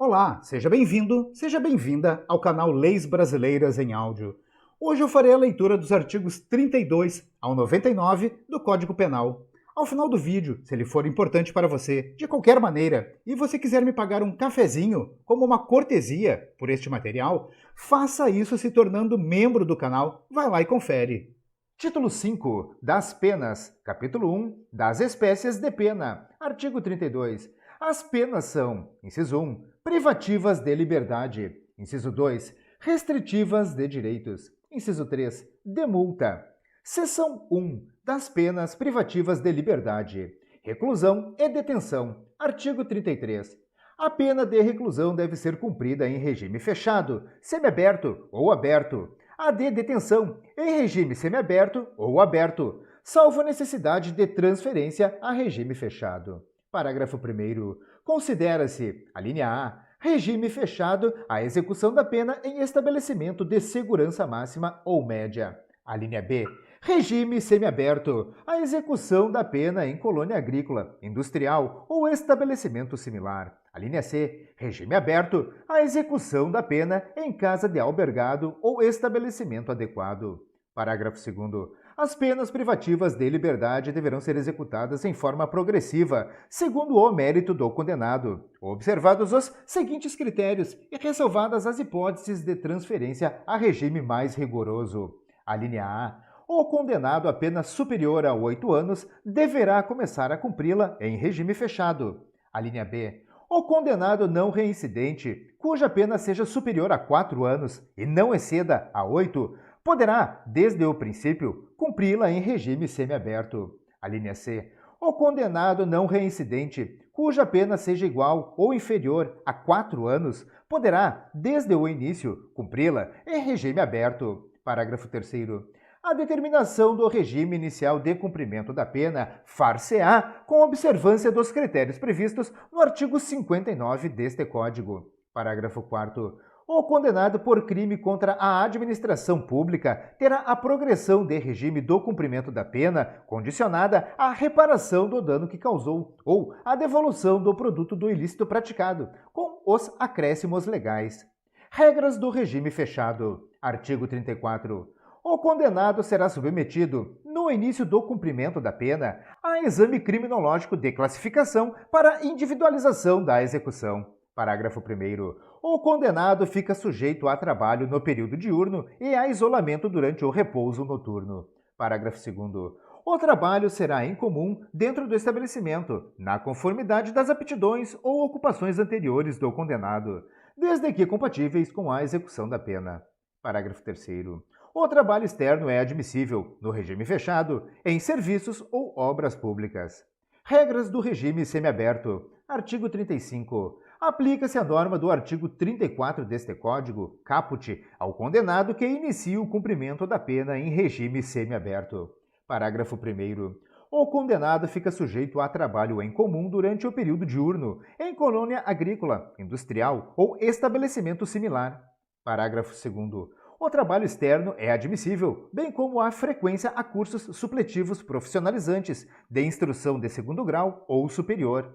Olá, seja bem-vindo, seja bem-vinda ao canal Leis Brasileiras em Áudio. Hoje eu farei a leitura dos artigos 32 ao 99 do Código Penal. Ao final do vídeo, se ele for importante para você, de qualquer maneira, e você quiser me pagar um cafezinho como uma cortesia por este material, faça isso se tornando membro do canal. Vai lá e confere. Título 5 das penas, capítulo 1 das espécies de pena, artigo 32. As penas são, inciso 1, privativas de liberdade, inciso 2, restritivas de direitos, inciso 3, de multa. Seção 1 das penas privativas de liberdade, reclusão e detenção, artigo 33. A pena de reclusão deve ser cumprida em regime fechado, semiaberto ou aberto. A de detenção em regime semiaberto ou aberto, salvo necessidade de transferência a regime fechado. Parágrafo 1º. Considera-se, a linha A, regime fechado a execução da pena em estabelecimento de segurança máxima ou média. A linha B, regime semiaberto a execução da pena em colônia agrícola, industrial ou estabelecimento similar. A linha C, regime aberto a execução da pena em casa de albergado ou estabelecimento adequado. Parágrafo 2º. As penas privativas de liberdade deverão ser executadas em forma progressiva, segundo o mérito do condenado, observados os seguintes critérios e ressalvadas as hipóteses de transferência a regime mais rigoroso. A linha A. O condenado a pena superior a 8 anos deverá começar a cumpri-la em regime fechado. A linha B. O condenado não reincidente, cuja pena seja superior a 4 anos e não exceda a 8, poderá, desde o princípio, cumpri-la em regime semiaberto. A linha C. O condenado não reincidente, cuja pena seja igual ou inferior a 4 anos, poderá, desde o início, cumpri-la em regime aberto. Parágrafo 3º. A determinação do regime inicial de cumprimento da pena far-se-á com observância dos critérios previstos no artigo 59 deste Código. Parágrafo 4º. O condenado por crime contra a administração pública terá a progressão de regime do cumprimento da pena condicionada à reparação do dano que causou ou à devolução do produto do ilícito praticado, com os acréscimos legais. Regras do regime fechado. Artigo 34. O condenado será submetido, no início do cumprimento da pena, a exame criminológico de classificação para individualização da execução. Parágrafo 1º. O condenado fica sujeito a trabalho no período diurno e a isolamento durante o repouso noturno. Parágrafo 2º. O trabalho será incomum dentro do estabelecimento, na conformidade das aptidões ou ocupações anteriores do condenado, desde que compatíveis com a execução da pena. Parágrafo 3º. O trabalho externo é admissível, no regime fechado, em serviços ou obras públicas. Regras do regime semiaberto. Artigo 35. Aplica-se a norma do artigo 34 deste Código, caput, ao condenado que inicie o cumprimento da pena em regime semiaberto. Parágrafo 1º. O condenado fica sujeito a trabalho em comum durante o período diurno, em colônia agrícola, industrial ou estabelecimento similar. Parágrafo 2º. O trabalho externo é admissível, bem como a frequência a cursos supletivos profissionalizantes, de instrução de segundo grau ou superior.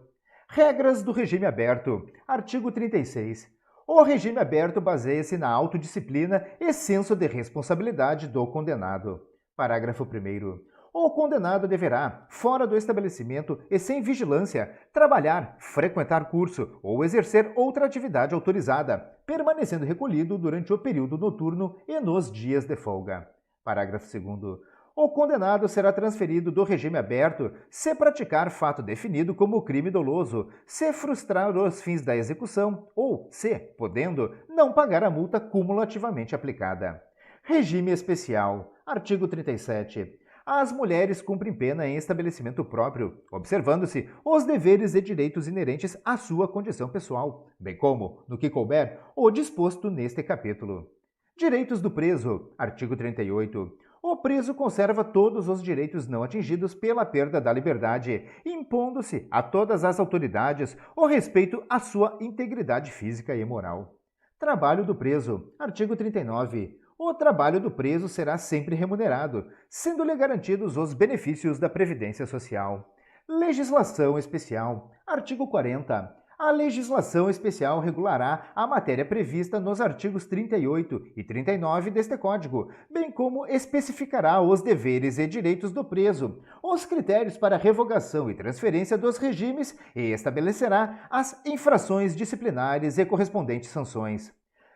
Regras do regime aberto. Artigo 36. O regime aberto baseia-se na autodisciplina e senso de responsabilidade do condenado. Parágrafo 1º. O condenado deverá, fora do estabelecimento e sem vigilância, trabalhar, frequentar curso ou exercer outra atividade autorizada, permanecendo recolhido durante o período noturno e nos dias de folga. Parágrafo 2º. O condenado será transferido do regime aberto se praticar fato definido como crime doloso, se frustrar os fins da execução ou, se, podendo, não pagar a multa cumulativamente aplicada. Regime especial. Artigo 37. As mulheres cumprem pena em estabelecimento próprio, observando-se os deveres e direitos inerentes à sua condição pessoal, bem como, no que couber, o disposto neste capítulo. Direitos do preso. Artigo 38. O preso conserva todos os direitos não atingidos pela perda da liberdade, impondo-se a todas as autoridades o respeito à sua integridade física e moral. Trabalho do preso. Artigo 39. O trabalho do preso será sempre remunerado, sendo-lhe garantidos os benefícios da Previdência Social. Legislação especial. Artigo 40. A legislação especial regulará a matéria prevista nos artigos 38 e 39 deste Código, bem como especificará os deveres e direitos do preso, os critérios para revogação e transferência dos regimes e estabelecerá as infrações disciplinares e correspondentes sanções.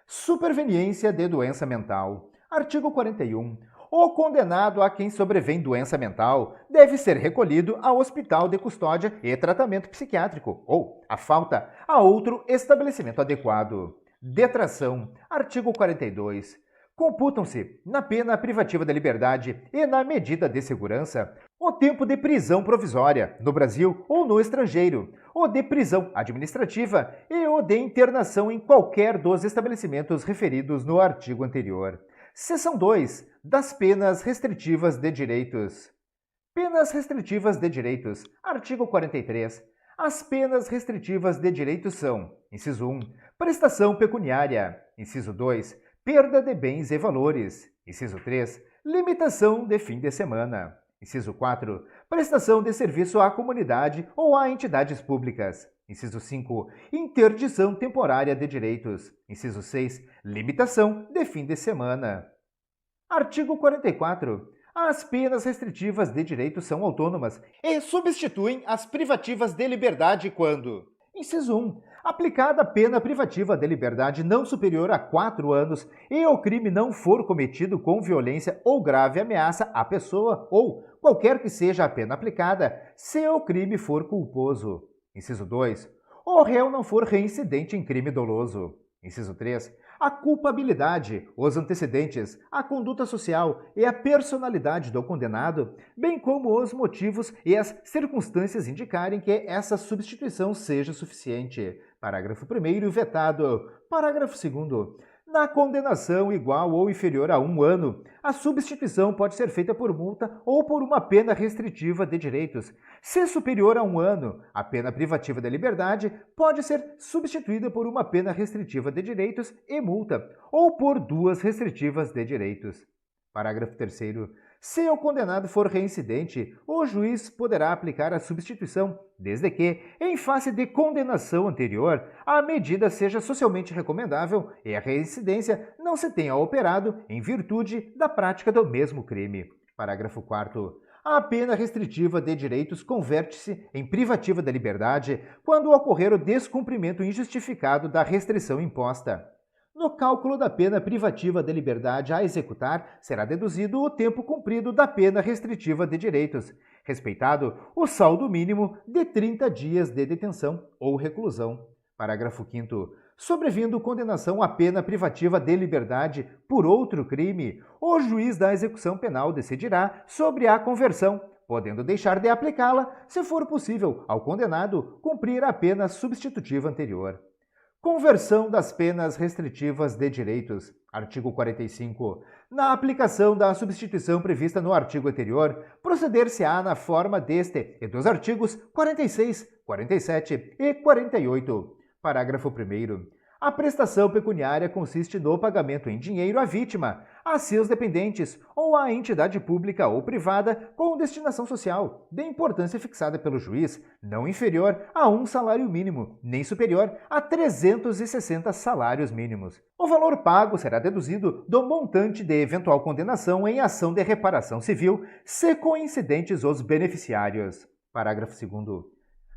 Superveniência de doença mental. Artigo 41. O condenado a quem sobrevém doença mental deve ser recolhido ao hospital de custódia e tratamento psiquiátrico ou, a falta, a outro estabelecimento adequado. Detração. Artigo 42. Computam-se, na pena privativa da liberdade e na medida de segurança, o tempo de prisão provisória, no Brasil ou no estrangeiro, o de prisão administrativa e o de internação em qualquer dos estabelecimentos referidos no artigo anterior. Seção 2. Das penas restritivas de direitos. Penas restritivas de direitos. Artigo 43. As penas restritivas de direitos são: inciso 1. Prestação pecuniária. Inciso 2. Perda de bens e valores. Inciso 3. Limitação de fim de semana. Inciso 4. Prestação de serviço à comunidade ou a entidades públicas. Inciso 5. Interdição temporária de direitos. Inciso 6. Limitação de fim de semana. Artigo 44. As penas restritivas de direitos são autônomas e substituem as privativas de liberdade quando: inciso 1. Aplicada a pena privativa de liberdade não superior a 4 anos e o crime não for cometido com violência ou grave ameaça à pessoa ou, qualquer que seja a pena aplicada, se o crime for culposo. Inciso 2. O réu não for reincidente em crime doloso. Inciso 3. A culpabilidade, os antecedentes, a conduta social e a personalidade do condenado, bem como os motivos e as circunstâncias indicarem que essa substituição seja suficiente. Parágrafo 1º vetado. Parágrafo 2º. Na condenação igual ou inferior a 1 ano, a substituição pode ser feita por multa ou por uma pena restritiva de direitos. Se superior a 1 ano, a pena privativa da liberdade pode ser substituída por uma pena restritiva de direitos e multa, ou por 2 restritivas de direitos. Parágrafo 3º. Se o condenado for reincidente, o juiz poderá aplicar a substituição, desde que, em face de condenação anterior, a medida seja socialmente recomendável e a reincidência não se tenha operado em virtude da prática do mesmo crime. Parágrafo 4º. A pena restritiva de direitos converte-se em privativa da liberdade quando ocorrer o descumprimento injustificado da restrição imposta. No cálculo da pena privativa de liberdade a executar, será deduzido o tempo cumprido da pena restritiva de direitos, respeitado o saldo mínimo de 30 dias de detenção ou reclusão. Parágrafo 5º. Sobrevindo condenação à pena privativa de liberdade por outro crime, o juiz da execução penal decidirá sobre a conversão, podendo deixar de aplicá-la, se for possível, ao condenado cumprir a pena substitutiva anterior. Conversão das penas restritivas de direitos. Artigo 45. Na aplicação da substituição prevista no artigo anterior, proceder-se-á na forma deste e dos artigos 46, 47 e 48. Parágrafo 1º. A prestação pecuniária consiste no pagamento em dinheiro à vítima, a seus dependentes ou à entidade pública ou privada com destinação social, de importância fixada pelo juiz, não inferior a 1 salário mínimo, nem superior a 360 salários mínimos. O valor pago será deduzido do montante de eventual condenação em ação de reparação civil, se coincidentes os beneficiários. Parágrafo 2º.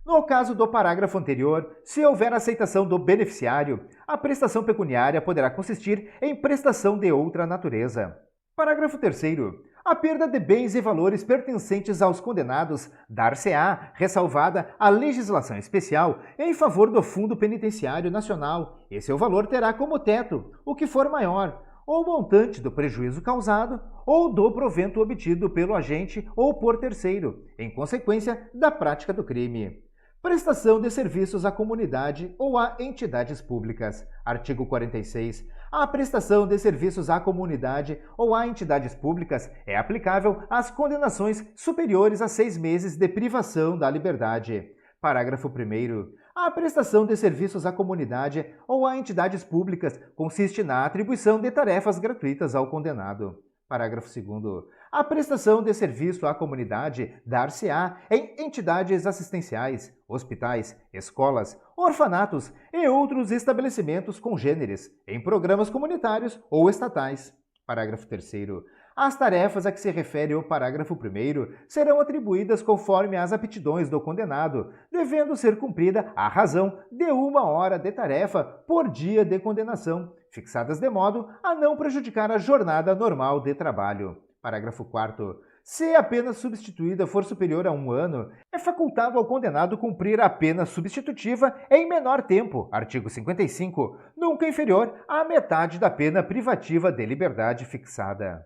No caso do parágrafo anterior, se houver aceitação do beneficiário, a prestação pecuniária poderá consistir em prestação de outra natureza. Parágrafo 3º. A perda de bens e valores pertencentes aos condenados dar-se-á ressalvada a legislação especial em favor do Fundo Penitenciário Nacional, e seu valor terá como teto o que for maior, ou montante do prejuízo causado, ou do provento obtido pelo agente ou por terceiro, em consequência da prática do crime. Prestação de serviços à comunidade ou a entidades públicas. Artigo 46. A prestação de serviços à comunidade ou a entidades públicas é aplicável às condenações superiores a 6 meses de privação da liberdade. Parágrafo 1º. A prestação de serviços à comunidade ou a entidades públicas consiste na atribuição de tarefas gratuitas ao condenado. Parágrafo 2º. A prestação de serviço à comunidade dar-se-á em entidades assistenciais, hospitais, escolas, orfanatos e outros estabelecimentos congêneres, em programas comunitários ou estatais. Parágrafo 3º. As tarefas a que se refere o parágrafo 1º serão atribuídas conforme as aptidões do condenado, devendo ser cumprida à razão de 1 hora de tarefa por dia de condenação, fixadas de modo a não prejudicar a jornada normal de trabalho. Parágrafo 4º. Se a pena substituída for superior a 1 ano, é facultado ao condenado cumprir a pena substitutiva em menor tempo, artigo 55, nunca inferior à metade da pena privativa de liberdade fixada.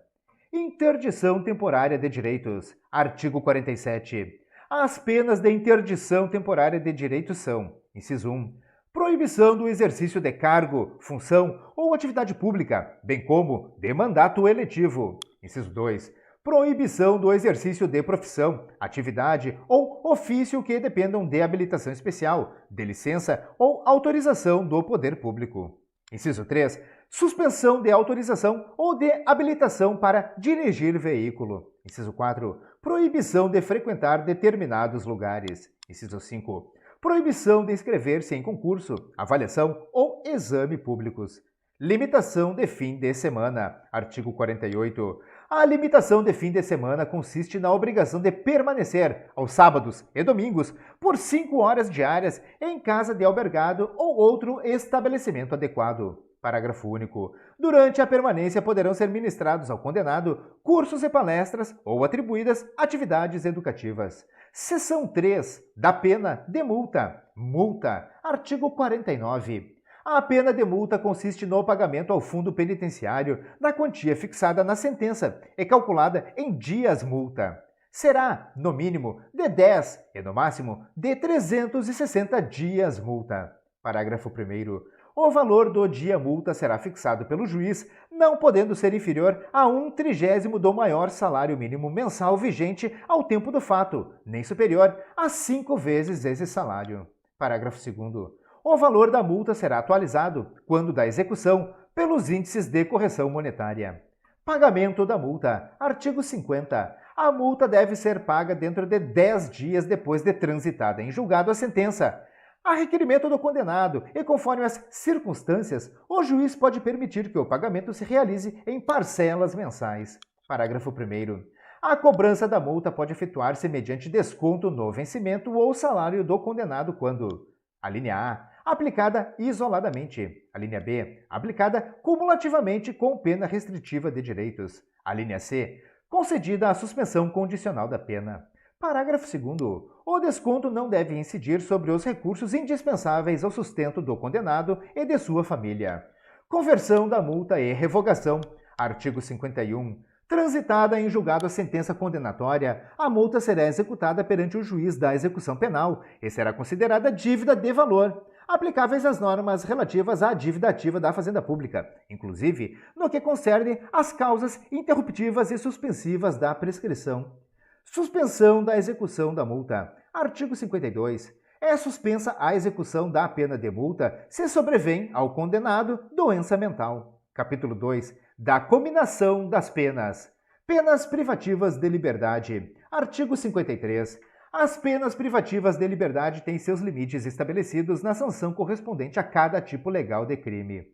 Interdição temporária de direitos. Artigo 47. As penas de interdição temporária de direitos são: inciso 1. Proibição do exercício de cargo, função ou atividade pública, bem como de mandato eletivo. Inciso 2. Proibição do exercício de profissão, atividade ou ofício que dependam de habilitação especial, de licença ou autorização do poder público. Inciso 3. Suspensão de autorização ou de habilitação para dirigir veículo. Inciso 4. Proibição de frequentar determinados lugares. Inciso 5. Proibição de inscrever-se em concurso, avaliação ou exame públicos. Limitação de fim de semana. Artigo 48. A limitação de fim de semana consiste na obrigação de permanecer, aos sábados e domingos, por 5 horas diárias em casa de albergado ou outro estabelecimento adequado. Parágrafo único. Durante a permanência poderão ser ministrados ao condenado cursos e palestras ou atribuídas atividades educativas. Seção 3. Da pena de multa. Multa. Artigo 49. A pena de multa consiste no pagamento ao fundo penitenciário da quantia fixada na sentença e calculada em dias multa. Será, no mínimo, de 10 e, no máximo, de 360 dias multa. Parágrafo 1º. O valor do dia multa será fixado pelo juiz, não podendo ser inferior a 1/30 do maior salário mínimo mensal vigente ao tempo do fato, nem superior a 5 vezes esse salário. Parágrafo 2º. O valor da multa será atualizado, quando da execução, pelos índices de correção monetária. Pagamento da multa. Artigo 50. A multa deve ser paga dentro de 10 dias depois de transitada em julgado a sentença. A requerimento do condenado e conforme as circunstâncias, o juiz pode permitir que o pagamento se realize em parcelas mensais. Parágrafo 1º. A cobrança da multa pode efetuar-se mediante desconto no vencimento ou salário do condenado quando: a linha A, aplicada isoladamente; a linha B, aplicada cumulativamente com pena restritiva de direitos; a linha C, concedida a suspensão condicional da pena. Parágrafo 2º. O desconto não deve incidir sobre os recursos indispensáveis ao sustento do condenado e de sua família. Conversão da multa e revogação. Artigo 51. Transitada em julgado a sentença condenatória, a multa será executada perante o juiz da execução penal e será considerada dívida de valor, aplicáveis às normas relativas à dívida ativa da Fazenda Pública, inclusive no que concerne às causas interruptivas e suspensivas da prescrição. Suspensão da execução da multa. Artigo 52. É suspensa a execução da pena de multa se sobrevém ao condenado doença mental. Capítulo 2. Da cominação das penas. Penas privativas de liberdade. Artigo 53. As penas privativas de liberdade têm seus limites estabelecidos na sanção correspondente a cada tipo legal de crime.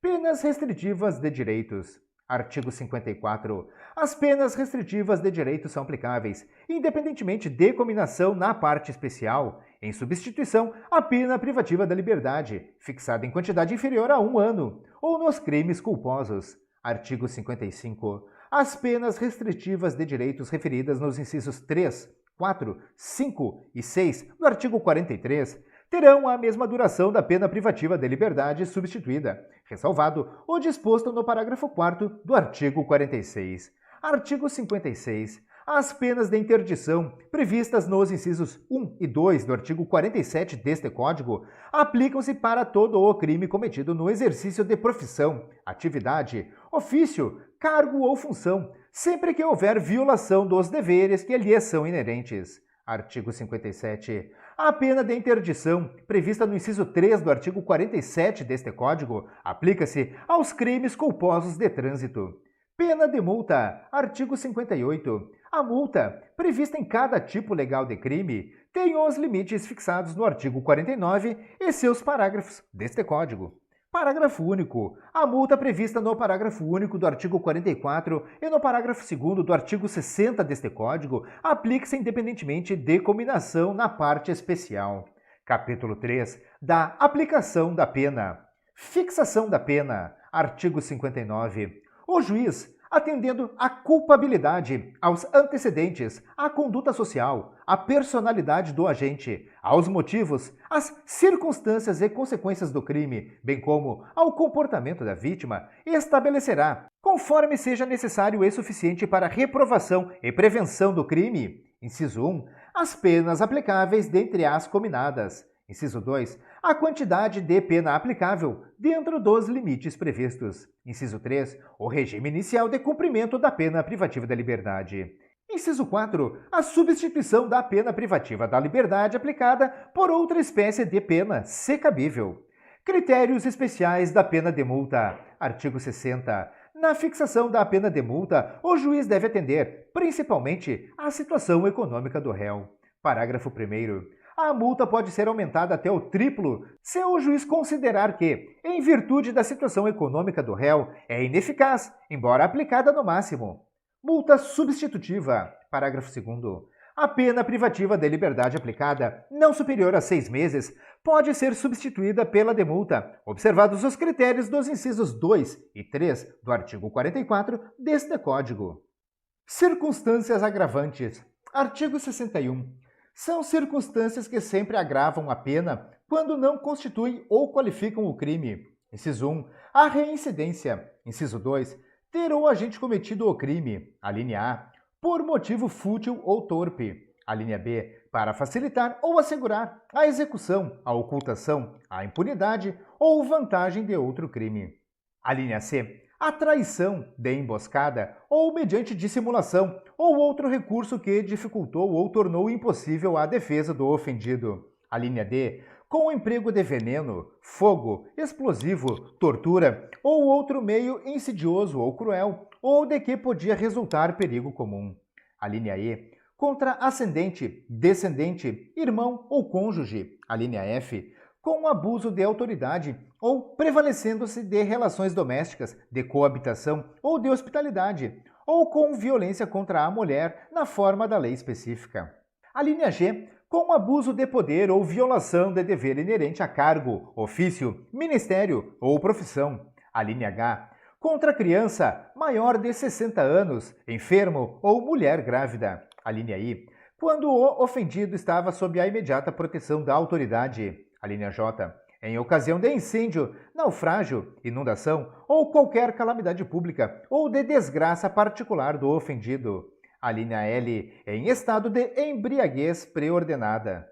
Penas restritivas de direitos. Artigo 54. As penas restritivas de direitos são aplicáveis, independentemente de cominação na parte especial, em substituição à pena privativa da liberdade, fixada em quantidade inferior a 1 ano, ou nos crimes culposos. Artigo 55. As penas restritivas de direitos referidas nos incisos 3, 4, 5 e 6 do artigo 43 terão a mesma duração da pena privativa de liberdade substituída, ressalvado o disposto no parágrafo 4º do artigo 46. Artigo 56. As penas de interdição, previstas nos incisos 1 e 2 do artigo 47 deste Código, aplicam-se para todo o crime cometido no exercício de profissão, atividade, ofício, cargo ou função, sempre que houver violação dos deveres que lhes são inerentes. Artigo 57. A pena de interdição, prevista no inciso 3 do artigo 47 deste Código, aplica-se aos crimes culposos de trânsito. Pena de multa. Artigo 58. A multa, prevista em cada tipo legal de crime, tem os limites fixados no artigo 49 e seus parágrafos deste Código. Parágrafo único. A multa prevista no parágrafo único do artigo 44 e no parágrafo 2º do artigo 60 deste Código aplica-se independentemente de cominação na parte especial. Capítulo 3. Da aplicação da pena. Fixação da pena. Artigo 59. O juiz, atendendo à culpabilidade, aos antecedentes, à conduta social, à personalidade do agente, aos motivos, às circunstâncias e consequências do crime, bem como ao comportamento da vítima, estabelecerá, conforme seja necessário e suficiente para reprovação e prevenção do crime, inciso 1, as penas aplicáveis dentre as cominadas. Inciso 2. A quantidade de pena aplicável dentro dos limites previstos. Inciso 3. O regime inicial de cumprimento da pena privativa da liberdade. Inciso 4. A substituição da pena privativa da liberdade aplicada por outra espécie de pena, se cabível. Critérios especiais da pena de multa. Artigo 60. Na fixação da pena de multa, o juiz deve atender, principalmente, à situação econômica do réu. Parágrafo 1º. A multa pode ser aumentada até o triplo se o juiz considerar que, em virtude da situação econômica do réu, é ineficaz, embora aplicada no máximo. Multa substitutiva. Parágrafo 2º. A pena privativa de liberdade aplicada, não superior a 6 meses, pode ser substituída pela de multa, observados os critérios dos incisos 2 e 3 do artigo 44 deste Código. Circunstâncias agravantes. Artigo 61. São circunstâncias que sempre agravam a pena quando não constituem ou qualificam o crime. Inciso 1. A reincidência. Inciso 2. Ter o agente cometido o crime. A linha A. Por motivo fútil ou torpe. A linha B. Para facilitar ou assegurar a execução, a ocultação, a impunidade ou vantagem de outro crime. A linha C. A traição de emboscada ou mediante dissimulação ou outro recurso que dificultou ou tornou impossível a defesa do ofendido. A linha D, com o emprego de veneno, fogo, explosivo, tortura ou outro meio insidioso ou cruel ou de que podia resultar perigo comum. A linha E, contra ascendente, descendente, irmão ou cônjuge. A linha F, com abuso de autoridade ou prevalecendo-se de relações domésticas, de coabitação ou de hospitalidade, ou com violência contra a mulher na forma da lei específica. A linha G, com abuso de poder ou violação de dever inerente a cargo, ofício, ministério ou profissão. A linha H, contra criança maior de 60 anos, enfermo ou mulher grávida. A linha I, quando o ofendido estava sob a imediata proteção da autoridade. A linha J, em ocasião de incêndio, naufrágio, inundação ou qualquer calamidade pública ou de desgraça particular do ofendido. A linha L, em estado de embriaguez preordenada.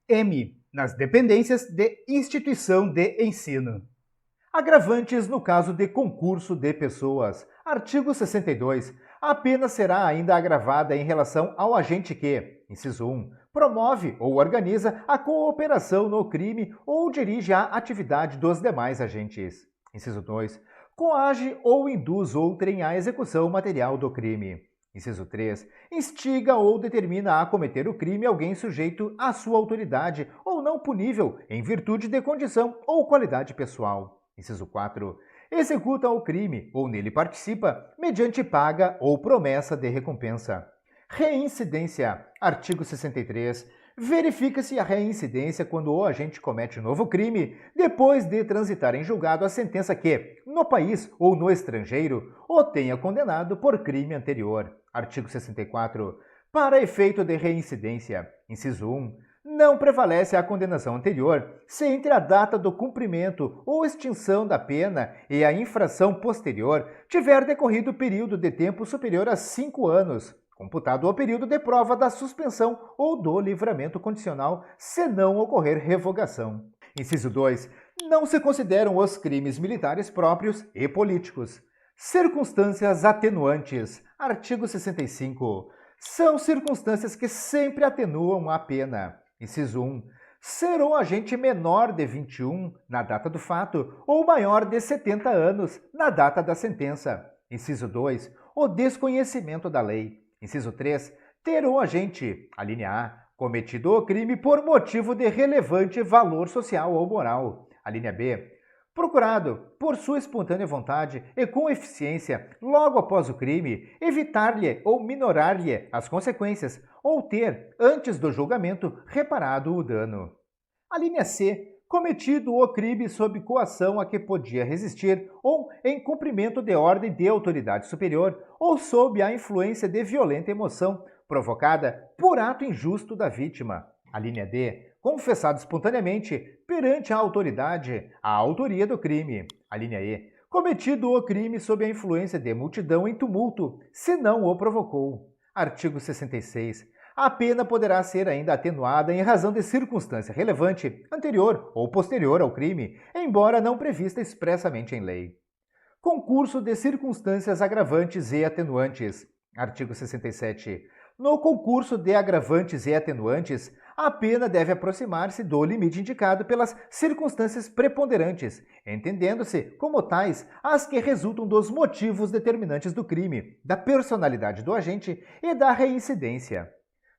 M, nas dependências de instituição de ensino. Agravantes no caso de concurso de pessoas. Artigo 62. A pena será ainda agravada em relação ao agente que, inciso 1, promove ou organiza a cooperação no crime ou dirige a atividade dos demais agentes. Inciso 2, coage ou induz outrem à execução material do crime. Inciso 3, instiga ou determina a cometer o crime alguém sujeito à sua autoridade ou não punível em virtude de condição ou qualidade pessoal. Inciso 4, executa o crime ou nele participa mediante paga ou promessa de recompensa. Reincidência. Artigo 63. Verifica-se a reincidência quando o agente comete novo crime depois de transitar em julgado a sentença que, no país ou no estrangeiro, o tenha condenado por crime anterior. Artigo 64. Para efeito de reincidência, inciso 1, não prevalece a condenação anterior se entre a data do cumprimento ou extinção da pena e a infração posterior tiver decorrido período de tempo superior a 5 anos, computado o período de prova da suspensão ou do livramento condicional, se não ocorrer revogação. Inciso 2. Não se consideram os crimes militares próprios e políticos. Circunstâncias atenuantes. Artigo 65. São circunstâncias que sempre atenuam a pena. Inciso 1. Ser o agente menor de 21 na data do fato ou maior de 70 anos na data da sentença. Inciso 2, o desconhecimento da lei. Inciso 3, ter o agente, a linha A, cometido o crime por motivo de relevante valor social ou moral. A linha B, procurado, por sua espontânea vontade e com eficiência, logo após o crime, evitar-lhe ou minorar-lhe as consequências, ou ter, antes do julgamento, reparado o dano. A linha C, cometido o crime sob coação a que podia resistir ou em cumprimento de ordem de autoridade superior ou sob a influência de violenta emoção provocada por ato injusto da vítima. A linha D, confessado espontaneamente perante a autoridade a autoria do crime. A linha E, cometido o crime sob a influência de multidão em tumulto, se não o provocou. Artigo 66. A pena poderá ser ainda atenuada em razão de circunstância relevante, anterior ou posterior ao crime, embora não prevista expressamente em lei. Concurso de circunstâncias agravantes e atenuantes. Artigo 67. No concurso de agravantes e atenuantes, a pena deve aproximar-se do limite indicado pelas circunstâncias preponderantes, entendendo-se como tais as que resultam dos motivos determinantes do crime, da personalidade do agente e da reincidência.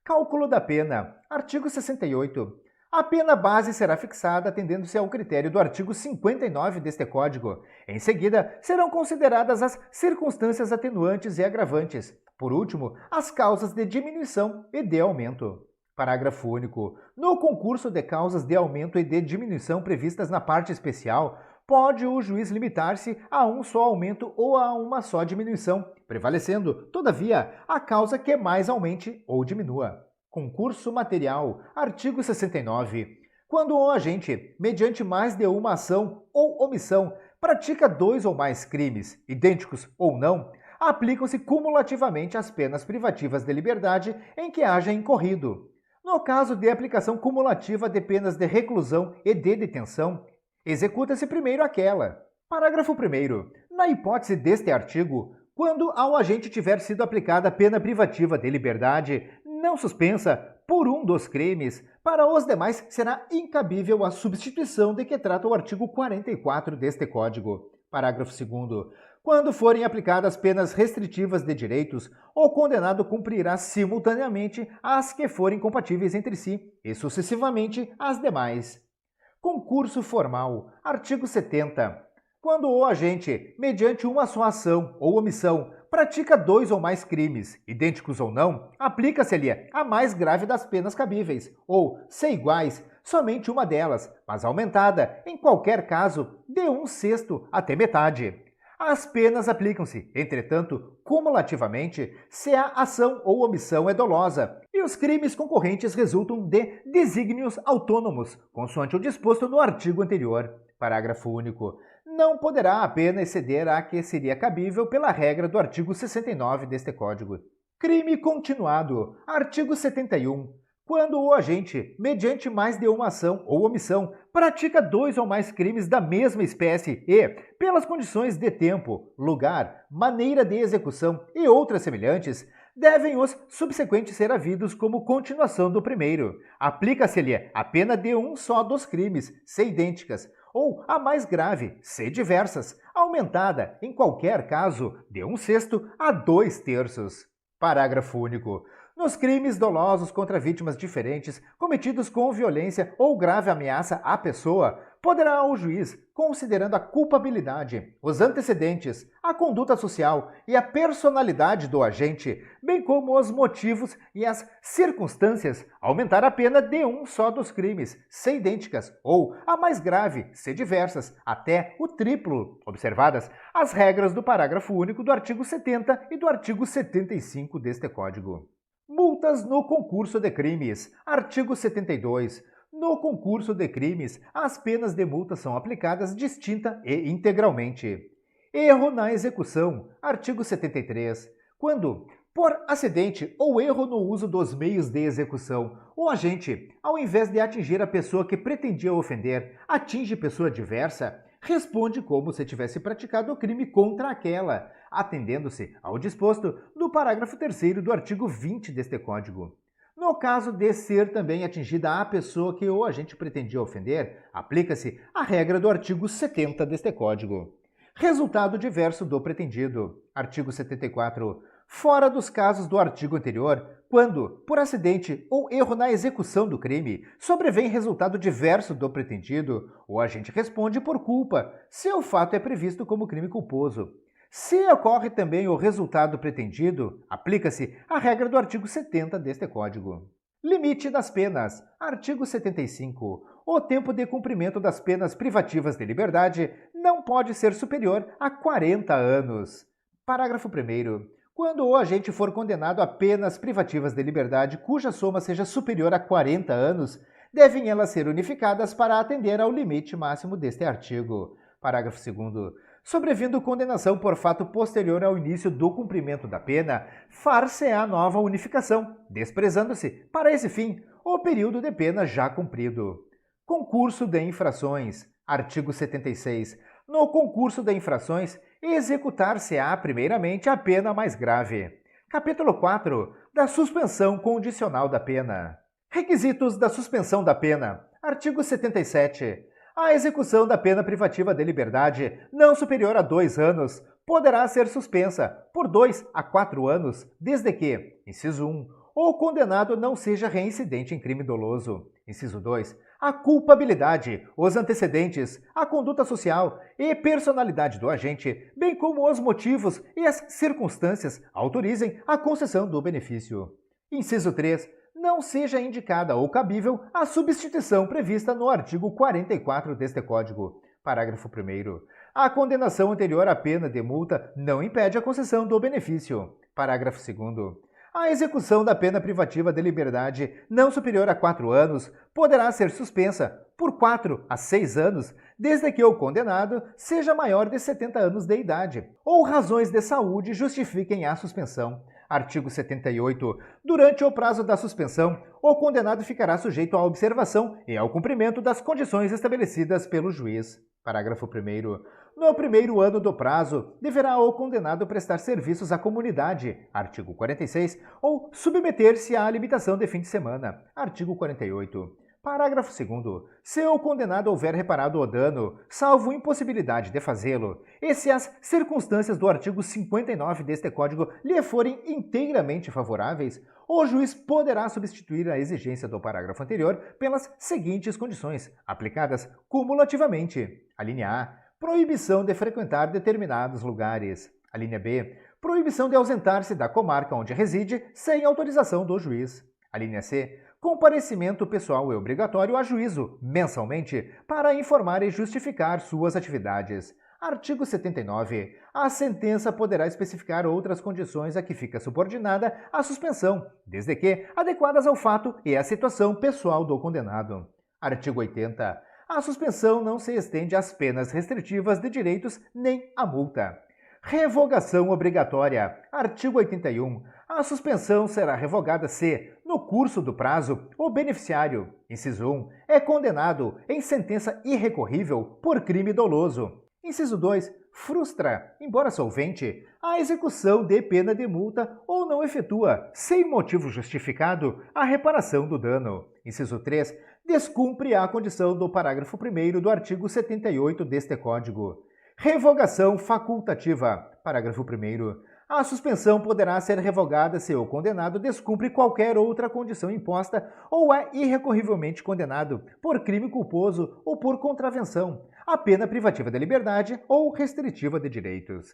Cálculo da pena. Artigo 68. A pena base será fixada atendendo-se ao critério do artigo 59 deste Código. Em seguida, serão consideradas as circunstâncias atenuantes e agravantes. Por último, as causas de diminuição e de aumento. Parágrafo único. No concurso de causas de aumento e de diminuição previstas na parte especial, pode o juiz limitar-se a um só aumento ou a uma só diminuição, prevalecendo, todavia, a causa que mais aumente ou diminua. Concurso material. Artigo 69. Quando o agente, mediante mais de uma ação ou omissão, pratica 2 ou mais crimes, idênticos ou não, aplicam-se cumulativamente as penas privativas de liberdade em que haja incorrido. No caso de aplicação cumulativa de penas de reclusão e de detenção, executa-se primeiro aquela. Parágrafo 1º. Na hipótese deste artigo, quando ao agente tiver sido aplicada a pena privativa de liberdade, não suspensa, por um dos crimes, para os demais será incabível a substituição de que trata o artigo 44 deste Código. Parágrafo 2º. Quando forem aplicadas penas restritivas de direitos, o condenado cumprirá simultaneamente as que forem compatíveis entre si e sucessivamente as demais. Concurso formal. Artigo 70. Quando o agente, mediante uma só ação ou omissão, pratica 2 ou mais crimes, idênticos ou não, aplica-se-lhe a mais grave das penas cabíveis, ou, se iguais, somente uma delas, mas aumentada, em qualquer caso, de 1/6 até metade. As penas aplicam-se, entretanto, cumulativamente, se a ação ou omissão é dolosa e os crimes concorrentes resultam de desígnios autônomos, consoante o disposto no artigo anterior. Parágrafo único. Não poderá a pena exceder a que seria cabível pela regra do artigo 69 deste Código. Crime continuado. Artigo 71. Quando o agente, mediante mais de uma ação ou omissão, pratica 2 ou mais crimes da mesma espécie e, pelas condições de tempo, lugar, maneira de execução e outras semelhantes, devem os subsequentes ser havidos como continuação do primeiro. Aplica-se-lhe a pena de um só dos crimes, se idênticas, ou a mais grave, se diversas, aumentada, em qualquer caso, de 1/6 a 2/3. Parágrafo único. Nos crimes dolosos contra vítimas diferentes, cometidos com violência ou grave ameaça à pessoa, poderá o juiz, considerando a culpabilidade, os antecedentes, a conduta social e a personalidade do agente, bem como os motivos e as circunstâncias, aumentar a pena de um só dos crimes, se idênticas, ou, a mais grave, se diversas, até o triplo, observadas as regras do parágrafo único do artigo 70 e do artigo 75 deste Código. Multas no concurso de crimes. Artigo 72. No concurso de crimes, as penas de multa são aplicadas distinta e integralmente. Erro na execução. Artigo 73. Quando, por acidente ou erro no uso dos meios de execução, o agente, ao invés de atingir a pessoa que pretendia ofender, atinge pessoa diversa, responde como se tivesse praticado o crime contra aquela, atendendo-se ao disposto no parágrafo 3º do artigo 20 deste Código. No caso de ser também atingida a pessoa que o agente pretendia ofender, aplica-se a regra do artigo 70 deste Código. Resultado diverso do pretendido. Artigo 74. Fora dos casos do artigo anterior, quando, por acidente ou erro na execução do crime, sobrevém resultado diverso do pretendido, o agente responde por culpa, se o fato é previsto como crime culposo. Se ocorre também o resultado pretendido, aplica-se a regra do artigo 70 deste Código. Limite das penas. Artigo 75. O tempo de cumprimento das penas privativas de liberdade não pode ser superior a 40 anos. Parágrafo 1º. Quando o agente for condenado a penas privativas de liberdade cuja soma seja superior a 40 anos, devem elas ser unificadas para atender ao limite máximo deste artigo. Parágrafo 2º. Sobrevindo condenação por fato posterior ao início do cumprimento da pena, far-se-á nova unificação, desprezando-se, para esse fim, o período de pena já cumprido. Concurso de infrações. Artigo 76. No concurso de infrações, executar-se-á primeiramente a pena mais grave. Capítulo 4. Da suspensão condicional da pena. Requisitos da suspensão da pena. Artigo 77. A execução da pena privativa de liberdade, não superior a 2 anos, poderá ser suspensa por 2 a 4 anos, desde que, inciso 1, o condenado não seja reincidente em crime doloso. Inciso 2, a culpabilidade, os antecedentes, a conduta social e personalidade do agente, bem como os motivos e as circunstâncias, autorizem a concessão do benefício. Inciso 3, não seja indicada ou cabível a substituição prevista no artigo 44 deste Código. Parágrafo 1º. A condenação anterior à pena de multa não impede a concessão do benefício. Parágrafo 2º. A execução da pena privativa de liberdade não superior a 4 anos poderá ser suspensa por 4 a 6 anos, desde que o condenado seja maior de 70 anos de idade, ou razões de saúde justifiquem a suspensão. Artigo 78. Durante o prazo da suspensão, o condenado ficará sujeito à observação e ao cumprimento das condições estabelecidas pelo juiz. Parágrafo 1º. No primeiro ano do prazo, deverá o condenado prestar serviços à comunidade. Artigo 46. Ou submeter-se à limitação de fim de semana. Artigo 48. Parágrafo 2º. Se o condenado houver reparado o dano, salvo impossibilidade de fazê-lo, e se as circunstâncias do artigo 59 deste Código lhe forem inteiramente favoráveis, o juiz poderá substituir a exigência do parágrafo anterior pelas seguintes condições, aplicadas cumulativamente. Alínea A. Proibição de frequentar determinados lugares. Alínea B. Proibição de ausentar-se da comarca onde reside sem autorização do juiz. Alínea C. Comparecimento pessoal e obrigatório a juízo, mensalmente, para informar e justificar suas atividades. Artigo 79. A sentença poderá especificar outras condições a que fica subordinada a suspensão, desde que adequadas ao fato e à situação pessoal do condenado. Artigo 80. A suspensão não se estende às penas restritivas de direitos nem à multa. Revogação obrigatória. Artigo 81. A suspensão será revogada se, no curso do prazo, o beneficiário, inciso 1, é condenado em sentença irrecorrível por crime doloso. Inciso 2, frustra, embora solvente, a execução de pena de multa ou não efetua, sem motivo justificado, a reparação do dano. Inciso 3, descumpre a condição do parágrafo 1º do artigo 78 deste Código. Revogação facultativa. Parágrafo 1º. A suspensão poderá ser revogada se o condenado descumpre qualquer outra condição imposta ou é irrecorrivelmente condenado por crime culposo ou por contravenção, a pena privativa da liberdade ou restritiva de direitos.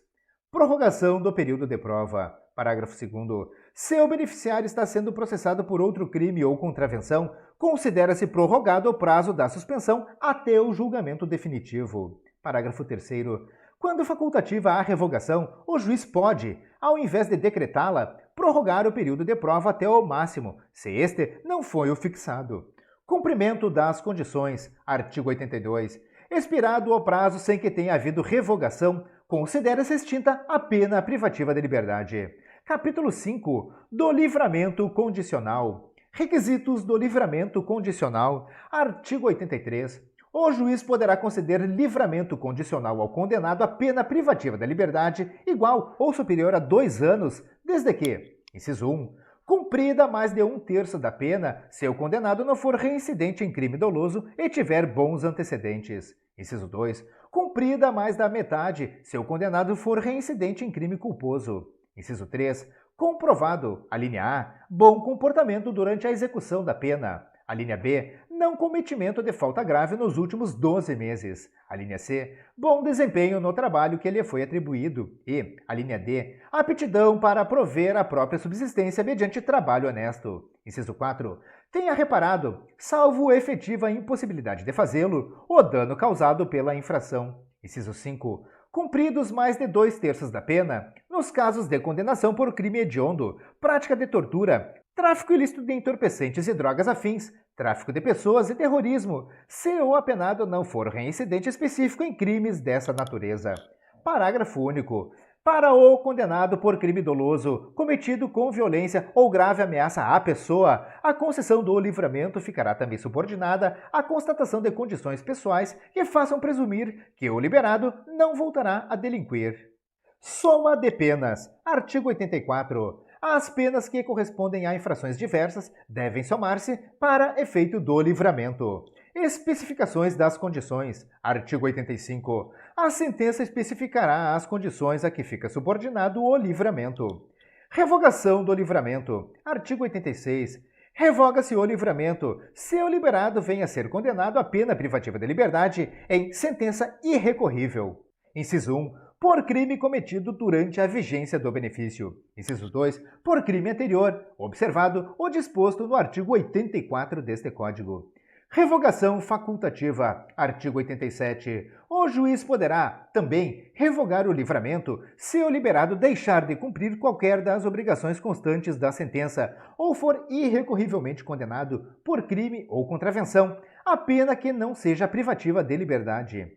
Prorrogação do período de prova. Parágrafo 2º. Se o beneficiário está sendo processado por outro crime ou contravenção, considera-se prorrogado o prazo da suspensão até o julgamento definitivo. Parágrafo 3º. Quando facultativa a revogação, o juiz pode, ao invés de decretá-la, prorrogar o período de prova até o máximo, se este não foi o fixado. Cumprimento das condições. Artigo 82. Expirado o prazo sem que tenha havido revogação, considera-se extinta a pena privativa de liberdade. Capítulo 5. Do livramento condicional. Requisitos do livramento condicional. Artigo 83. O juiz poderá conceder livramento condicional ao condenado à pena privativa da liberdade igual ou superior a 2 anos, desde que, inciso 1, Cumprida mais de 1/3 da pena se o condenado não for reincidente em crime doloso e tiver bons antecedentes. Inciso 2. Cumprida mais da metade se o condenado for reincidente em crime culposo. Inciso 3. Comprovado, a linha A, bom comportamento durante a execução da pena. A linha B, não cometimento de falta grave nos últimos 12 meses. A linha C, bom desempenho no trabalho que lhe foi atribuído. E, a linha D, aptidão para prover a própria subsistência mediante trabalho honesto. Inciso 4. Tenha reparado, salvo efetiva impossibilidade de fazê-lo, o dano causado pela infração. Inciso 5. Cumpridos mais de 2/3 da pena, nos casos de condenação por crime hediondo, prática de tortura, tráfico ilícito de entorpecentes e drogas afins, tráfico de pessoas e terrorismo, se o apenado não for reincidente específico em crimes dessa natureza. Parágrafo único. Para o condenado por crime doloso, cometido com violência ou grave ameaça à pessoa, a concessão do livramento ficará também subordinada à constatação de condições pessoais que façam presumir que o liberado não voltará a delinquir. Soma de penas. Artigo 84. As penas que correspondem a infrações diversas devem somar-se para efeito do livramento. Especificações das condições. Artigo 85. A sentença especificará as condições a que fica subordinado o livramento. Revogação do livramento. Artigo 86. Revoga-se o livramento se o liberado venha a ser condenado à pena privativa de liberdade em sentença irrecorrível. Inciso 1. Por crime cometido durante a vigência do benefício. Inciso 2. Por crime anterior, observado o disposto no artigo 84 deste Código. Revogação facultativa. Artigo 87. O juiz poderá, também, revogar o livramento se o liberado deixar de cumprir qualquer das obrigações constantes da sentença ou for irrecorrivelmente condenado por crime ou contravenção, a pena que não seja privativa de liberdade.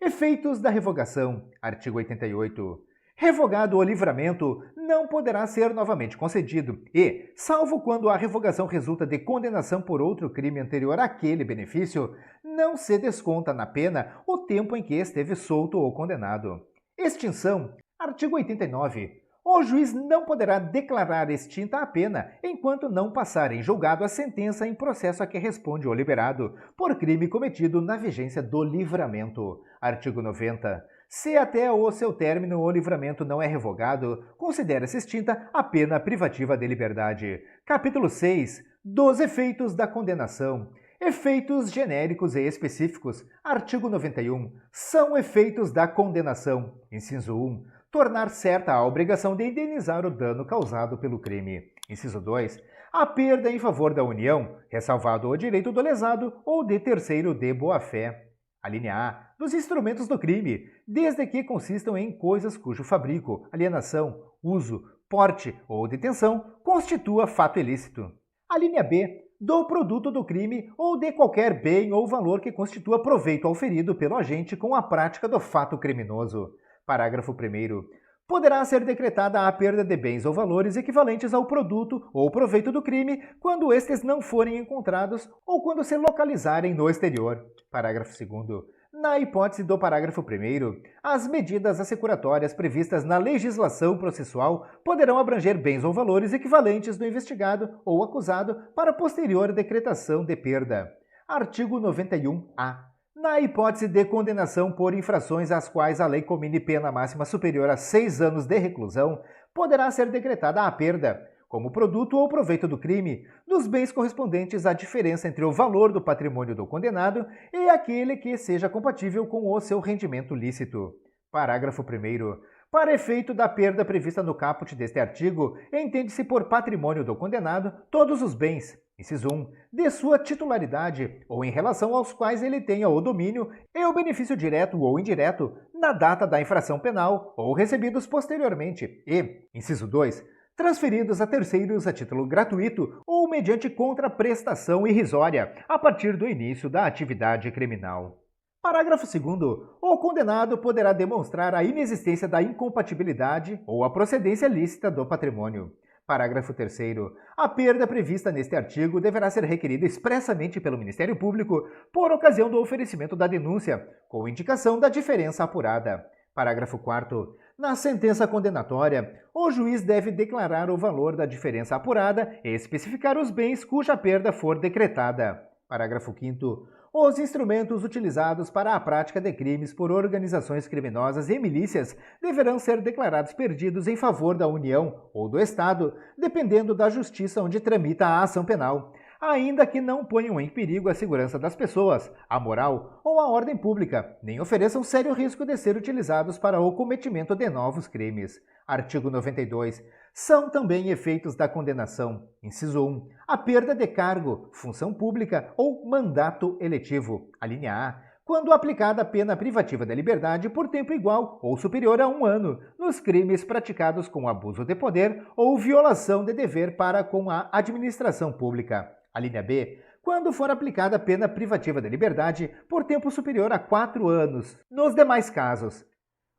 Efeitos da revogação. Artigo 88. Revogado o livramento, não poderá ser novamente concedido e, salvo quando a revogação resulta de condenação por outro crime anterior àquele benefício, não se desconta na pena o tempo em que esteve solto ou condenado. Extinção. Artigo 89. O juiz não poderá declarar extinta a pena enquanto não passar em julgado a sentença em processo a que responde o liberado por crime cometido na vigência do livramento. Artigo 90. Se até o seu término o livramento não é revogado, considera-se extinta a pena privativa de liberdade. Capítulo 6. Dos efeitos da condenação. Efeitos genéricos e específicos. Artigo 91. São efeitos da condenação. Inciso 1. Tornar certa a obrigação de indenizar o dano causado pelo crime. Inciso 2. A perda em favor da União, ressalvado o direito do lesado ou de terceiro de boa-fé. A linha A. Dos instrumentos do crime, desde que consistam em coisas cujo fabrico, alienação, uso, porte ou detenção constitua fato ilícito. A linha B. Do produto do crime ou de qualquer bem ou valor que constitua proveito auferido pelo agente com a prática do fato criminoso. Parágrafo 1º. Poderá ser decretada a perda de bens ou valores equivalentes ao produto ou proveito do crime quando estes não forem encontrados ou quando se localizarem no exterior. Parágrafo 2º. Na hipótese do parágrafo 1º, as medidas assecuratórias previstas na legislação processual poderão abranger bens ou valores equivalentes do investigado ou acusado para posterior decretação de perda. Artigo 91-A. Na hipótese de condenação por infrações às quais a lei comine pena máxima superior a 6 anos de reclusão, poderá ser decretada a perda, como produto ou proveito do crime, dos bens correspondentes à diferença entre o valor do patrimônio do condenado e aquele que seja compatível com o seu rendimento lícito. Parágrafo 1º. Para efeito da perda prevista no caput deste artigo, entende-se por patrimônio do condenado todos os bens, inciso 1, de sua titularidade ou em relação aos quais ele tenha o domínio e o benefício direto ou indireto na data da infração penal ou recebidos posteriormente e, inciso 2, transferidos a terceiros a título gratuito ou mediante contraprestação irrisória a partir do início da atividade criminal. Parágrafo 2º. O condenado poderá demonstrar a inexistência da incompatibilidade ou a procedência lícita do patrimônio. Parágrafo 3º. A perda prevista neste artigo deverá ser requerida expressamente pelo Ministério Público por ocasião do oferecimento da denúncia, com indicação da diferença apurada. Parágrafo 4º. Na sentença condenatória, o juiz deve declarar o valor da diferença apurada e especificar os bens cuja perda for decretada. Parágrafo 5º. Os instrumentos utilizados para a prática de crimes por organizações criminosas e milícias deverão ser declarados perdidos em favor da União ou do Estado, dependendo da justiça onde tramita a ação penal, ainda que não ponham em perigo a segurança das pessoas, a moral ou a ordem pública, nem ofereçam sério risco de ser utilizados para o cometimento de novos crimes. Artigo 92. São também efeitos da condenação, inciso 1, a perda de cargo, função pública ou mandato eletivo, alínea A, quando aplicada a pena privativa da liberdade por tempo igual ou superior a 1 ano, nos crimes praticados com abuso de poder ou violação de dever para com a administração pública. A linha B, quando for aplicada a pena privativa da liberdade por tempo superior a 4 anos, nos demais casos.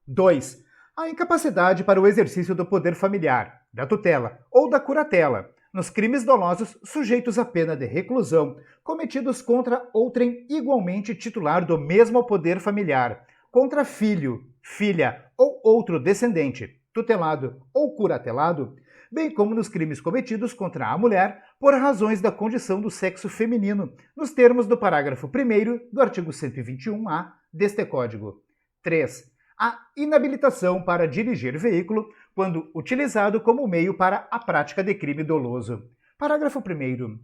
2. A incapacidade para o exercício do poder familiar, da tutela ou da curatela, nos crimes dolosos sujeitos à pena de reclusão, cometidos contra outrem igualmente titular do mesmo poder familiar, contra filho, filha ou outro descendente, tutelado ou curatelado, bem como nos crimes cometidos contra a mulher por razões da condição do sexo feminino, nos termos do parágrafo 1º do artigo 121-A deste Código. 3. A inabilitação para dirigir veículo quando utilizado como meio para a prática de crime doloso. Parágrafo 1º.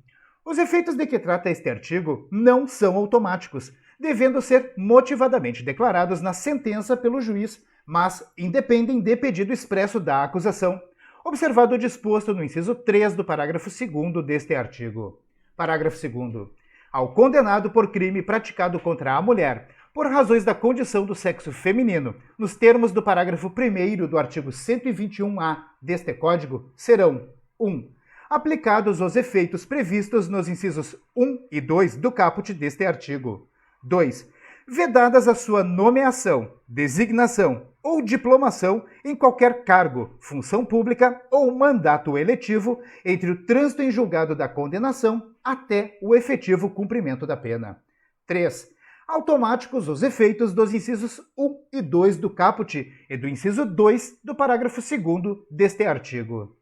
Os efeitos de que trata este artigo não são automáticos, devendo ser motivadamente declarados na sentença pelo juiz, mas independem de pedido expresso da acusação, observado o disposto no inciso 3 do parágrafo 2º deste artigo. Parágrafo 2º. Ao condenado por crime praticado contra a mulher, por razões da condição do sexo feminino, nos termos do parágrafo 1º do artigo 121-A deste Código, serão 1. Aplicados os efeitos previstos nos incisos 1 e 2 do caput deste artigo. 2. Vedadas a sua nomeação, designação ou diplomação em qualquer cargo, função pública ou mandato eletivo entre o trânsito em julgado da condenação até o efetivo cumprimento da pena. 3. Automáticos os efeitos dos incisos 1 e 2 do caput e do inciso 2 do parágrafo 2º deste artigo.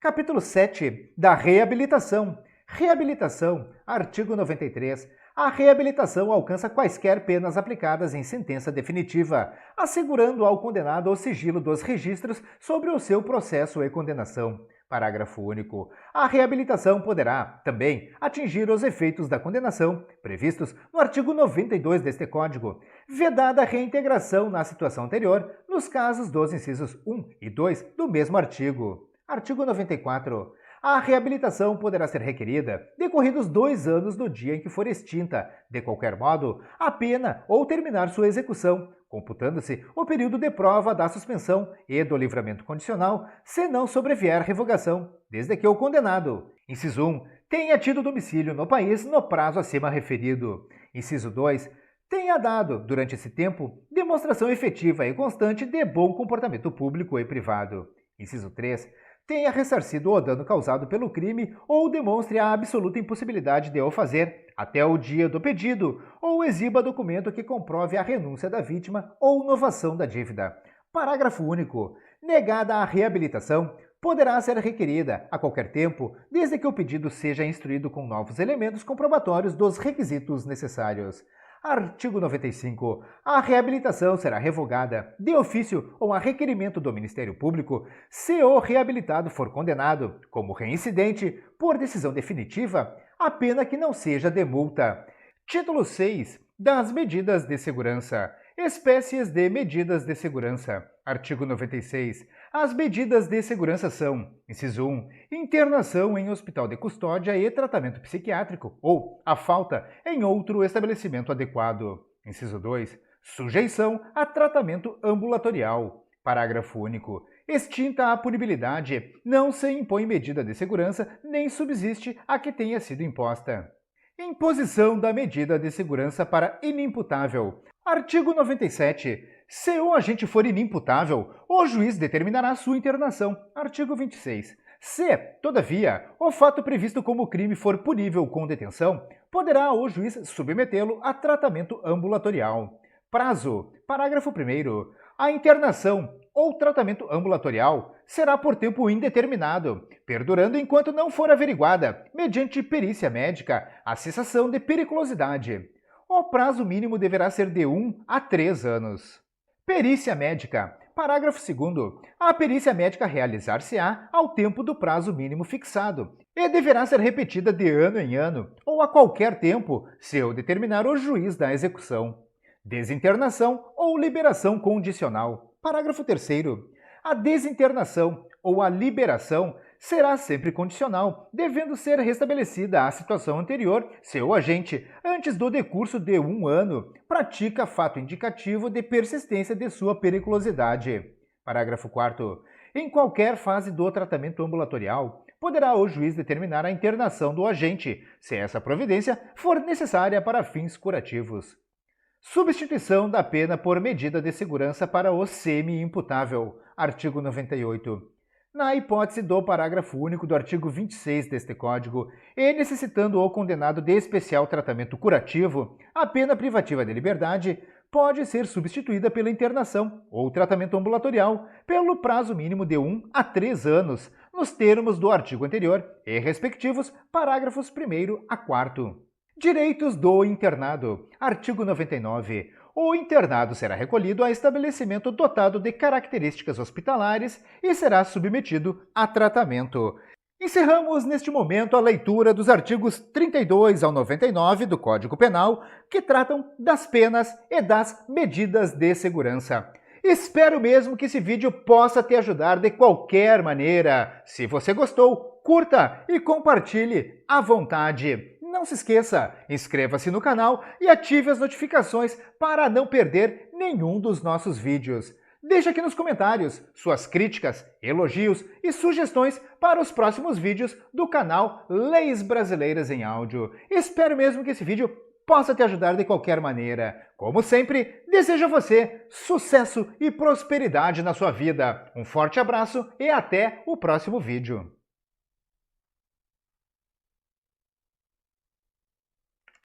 Capítulo 7 da reabilitação. Reabilitação. Artigo 93. A reabilitação alcança quaisquer penas aplicadas em sentença definitiva, assegurando ao condenado o sigilo dos registros sobre o seu processo e condenação. Parágrafo único. A reabilitação poderá, também, atingir os efeitos da condenação, previstos no artigo 92 deste Código, vedada a reintegração na situação anterior, nos casos dos incisos 1 e 2 do mesmo artigo. Artigo 94. A reabilitação poderá ser requerida decorridos 2 anos do dia em que for extinta, de qualquer modo, a pena ou terminar sua execução, computando-se o período de prova da suspensão e do livramento condicional, se não sobrevier revogação, desde que o condenado, inciso 1, tenha tido domicílio no país no prazo acima referido. Inciso 2, tenha dado, durante esse tempo, demonstração efetiva e constante de bom comportamento público e privado. Inciso 3, tenha ressarcido o dano causado pelo crime ou demonstre a absoluta impossibilidade de o fazer até o dia do pedido, ou exiba documento que comprove a renúncia da vítima ou novação da dívida. Parágrafo único. Negada a reabilitação, poderá ser requerida a qualquer tempo, desde que o pedido seja instruído com novos elementos comprobatórios dos requisitos necessários. Artigo 95. A reabilitação será revogada, de ofício ou a requerimento do Ministério Público, se o reabilitado for condenado, como reincidente, por decisão definitiva, a pena que não seja de multa. Título 6. Das medidas de segurança. Espécies de medidas de segurança. Artigo 96. As medidas de segurança são: inciso 1, internação em hospital de custódia e tratamento psiquiátrico, ou, a falta, em outro estabelecimento adequado. Inciso 2, sujeição a tratamento ambulatorial. Parágrafo único. Extinta a punibilidade, não se impõe medida de segurança nem subsiste a que tenha sido imposta. Imposição da medida de segurança para inimputável. Artigo 97. Se o agente for inimputável, o juiz determinará sua internação. Artigo 26. Se, todavia, o fato previsto como crime for punível com detenção, poderá o juiz submetê-lo a tratamento ambulatorial. Prazo. Parágrafo 1º. A internação ou tratamento ambulatorial será por tempo indeterminado, perdurando enquanto não for averiguada, mediante perícia médica, a cessação de periculosidade. O prazo mínimo deverá ser de 1 a 3 anos. Perícia médica. Parágrafo 2º. A perícia médica realizar-se-á ao tempo do prazo mínimo fixado e deverá ser repetida de ano em ano ou a qualquer tempo, se o determinar o juiz da execução. Desinternação ou liberação condicional. Parágrafo 3º. A desinternação ou a liberação será sempre condicional, devendo ser restabelecida a situação anterior se o agente, antes do decurso de 1 ano, pratica fato indicativo de persistência de sua periculosidade. Parágrafo 4º. Em qualquer fase do tratamento ambulatorial, poderá o juiz determinar a internação do agente, se essa providência for necessária para fins curativos. Substituição da pena por medida de segurança para o semi-imputável. Artigo 98. Na hipótese do parágrafo único do artigo 26 deste Código, e necessitando o condenado de especial tratamento curativo, a pena privativa de liberdade pode ser substituída pela internação ou tratamento ambulatorial pelo prazo mínimo de 1 a 3 anos, nos termos do artigo anterior e respectivos parágrafos 1º a 4º. Direitos do internado. Artigo 99. O internado será recolhido a estabelecimento dotado de características hospitalares e será submetido a tratamento. Encerramos neste momento a leitura dos artigos 32 ao 99 do Código Penal, que tratam das penas e das medidas de segurança. Espero mesmo que esse vídeo possa te ajudar de qualquer maneira. Se você gostou, curta e compartilhe à vontade. Não se esqueça, inscreva-se no canal e ative as notificações para não perder nenhum dos nossos vídeos. Deixe aqui nos comentários suas críticas, elogios e sugestões para os próximos vídeos do canal Leis Brasileiras em Áudio. Espero mesmo que esse vídeo possa te ajudar de qualquer maneira. Como sempre, desejo a você sucesso e prosperidade na sua vida. Um forte abraço e até o próximo vídeo.